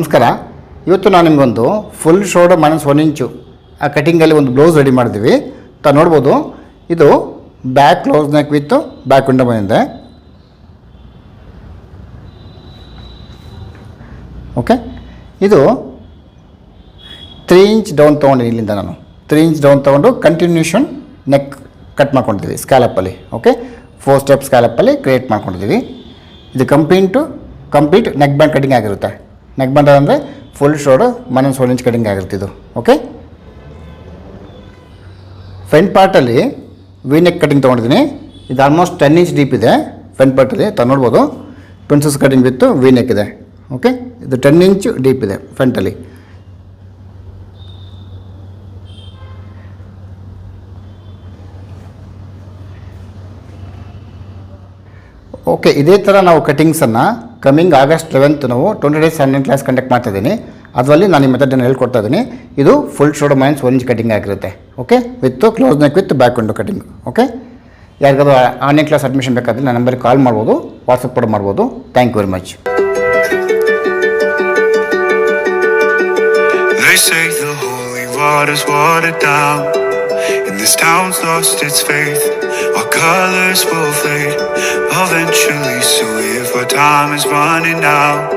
ನಮಸ್ಕಾರ. ಇವತ್ತು ನಾನು ನಿಮಗೊಂದು ಫುಲ್ ಶೋಲ್ಡರ್ -1 ಇಂಚು ಆ ಕಟಿಂಗಲ್ಲಿ ಒಂದು ಬ್ಲೌಸ್ ರೆಡಿ ಮಾಡಿದ್ದೀವಿ. ನೋಡ್ಬೋದು, ಇದು back close neck with back window ಬಂದಿದೆ. ಓಕೆ, ಇದು 3 ಇಂಚ್ ಡೌನ್ ತೊಗೊಂಡು ಇಲ್ಲಿಂದ ನಾನು 3 ಇಂಚ್ ಡೌನ್ ತೊಗೊಂಡು ಕಂಟಿನ್ಯೂಷನ್ ನೆಕ್ ಕಟ್ ಮಾಡ್ಕೊಂಡಿದ್ದೀವಿ ಸ್ಕ್ಯಾಲಪ್ಪಲ್ಲಿ. ಓಕೆ, 4 ಸ್ಟೆಪ್ ಸ್ಕ್ಯಾಲಪ್ಪಲ್ಲಿ ಕ್ರಿಯೇಟ್ ಮಾಡ್ಕೊಂಡಿದ್ದೀವಿ. ಇದು ಕಂಪ್ಲೀಟ್ ನೆಕ್ ಬ್ಯಾಂಡ್ ಕಟಿಂಗ್ ಆಗಿರುತ್ತೆ. ನೆಕ್ ಬ್ಯಾಂಡ್ ಅಂದರೆ ಫುಲ್ ಶೋಲ್ಡರ್ -1 ಇಂಚ್ ಕಟಿಂಗ್ ಆಗಿರುತ್ತೆ ಇದು. ಓಕೆ, ಫ್ರಂಟ್ ಪಾರ್ಟಲ್ಲಿ ವಿ ನೆಕ್ ಕಟಿಂಗ್ ತೊಗೊಂಡಿದ್ದೀನಿ. ಇದು ಆಲ್ಮೋಸ್ಟ್ 10 ಇಂಚ್ ಡೀಪ್ ಇದೆ ಫ್ರಂಟ್ ಪಾರ್ಟಲ್ಲಿ. ನೋಡ್ಬೋದು, princess cutting with V neck ಇದೆ. ಓಕೆ, ಇದು 10 ಇಂಚ್ ಡೀಪ್ ಇದೆ ಫ್ರಂಟಲ್ಲಿ. ಓಕೆ, ಇದೇ ಥರ ನಾವು ಕಟಿಂಗ್ಸನ್ನು ಕಮಿಂಗ್ August 11th ನಾವು 20 days ಆನ್ಲೈನ್ ಕ್ಲಾಸ್ ಕಂಡಕ್ಟ್ ಮಾಡ್ತಾಯಿದ್ದೀನಿ. ಅದರಲ್ಲಿ ನಾನು ಈ ಮೆಥಡನ್ನು ಹೇಳ್ಕೊಡ್ತಾ ಇದ್ದೀನಿ. ಇದು ಫುಲ್ ಶೋಲ್ಡರ್ -1 ಇಂಚ್ ಕಟಿಂಗ್ ಆಗಿರುತ್ತೆ. Okay, with close neck with back window cutting. Okay, ಯಾರಿಗಾದ್ರು ಆನ್ಲೈನ್ ಕ್ಲಾಸ್ ಅಡ್ಮಿಷನ್ ಬೇಕಾದರೆ ನನ್ನ ನಂಬರಿಗೆ ಕಾಲ್ ಮಾಡ್ಬೋದು, ವಾಟ್ಸಪ್ ಕೂಡ ಮಾಡ್ಬೋದು. Thank you very much. They say the holy water's watered down, and this town's lost its faith. Our colors will fade eventually, so if our time is running out,